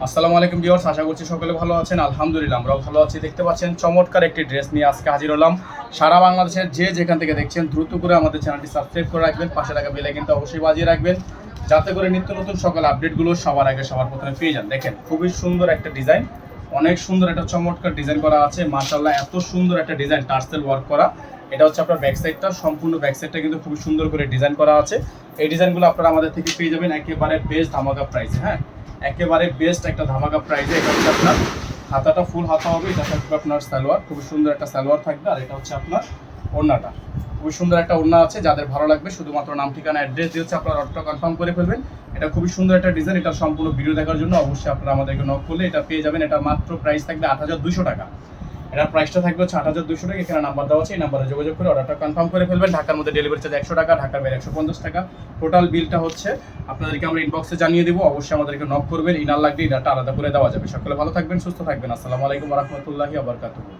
আসসালামু আলাইকুম ভিউয়ার্স, আশা করছি সকলে ভালো আছেন। আলহামদুলিল্লাহ আমরাও ভালো আছি। দেখতে পাচ্ছেন চমৎকার একটি ড্রেস নিয়ে আজকে হাজির হলাম। সারা বাংলাদেশের যে যেখান থেকে দেখছেন দ্রুত করে আমাদের চ্যানেলটি সাবস্ক্রাইব করে রাখবেন, পাশে থাকা বেল আইকনটা অবশ্যই বাজিয়ে রাখবেন, যাতে করে নিত্য নতুন সকল আপডেটগুলো সবার আগে সবার প্রথমে পেয়ে যান। দেখেন খুবই সুন্দর একটা ডিজাইন, অনেক সুন্দর একটা চমৎকার ডিজাইন করা আছে। মাশাআল্লাহ, এত সুন্দর একটা ডিজাইন, টার্সেল ওয়ার্ক করা। এটা হচ্ছে আপনার ব্যাক সাইডটা, সম্পূর্ণ ব্যাক সাইডটা কিন্তু খুবই সুন্দর করে ডিজাইন করা আছে। এই ডিজাইনগুলো আপনারা আমাদের থেকে পেয়ে যাবেন একেবারে বেস্ট ধামাকা প্রাইসে। হ্যাঁ, একেবারে বেস্ট একটা ধামাকা প্রাইসে। এটা হচ্ছে আপনার হাতাটা ফুল হাতা হবে, এটা থাকবে আপনার সালোয়ার, খুবই সুন্দর একটা সালোয়ার থাকবে। আর এটা হচ্ছে আপনার ওড়নাটা, খুবই সুন্দর একটা ওড়না আছে। যাদের ভালো লাগবে শুধুমাত্র নাম ঠিকানা অ্যাড্রেস দিয়ে হচ্ছে আপনার অর্ডারটা কনফার্ম করে ফেলবেন। এটা খুবই সুন্দর একটা ডিজাইন। এটা সম্পূর্ণ ভিডিও দেখার জন্য অবশ্যই আপনারা আমাদেরকে নক করলে এটা পেয়ে যাবেন। এটা মাত্র প্রাইস থাকবে ৮,২০০ টাকা। এটার প্রাইসটা থাকবে হচ্ছে ৮,২০০ টাকা। এখানে নাম্বার দেওয়া আছে, এই নাম্বারে যোগাযোগ করে অর্ডারটা কনফার্ম করে ফেলবেন। ঢাকার মধ্যে ডেলিভারি চার্জ ১০০ টাকা, ঢাকার বাইরে ১৫০ টাকা। টোটাল বিলটা হচ্ছে আপনাদেরকে আমরা ইনবক্সে জানিয়ে দেবো। অবশ্যই আমাদেরকে নক করবেন। ইনার লাগলে ইনারটা আলাদা করে দেওয়া যাবে। সকলে ভালো থাকবেন, সুস্থ থাকবেন। আসসালামু আলাইকুম ওয়া রাহমাতুল্লাহি ওয়া বারাকাতুহু।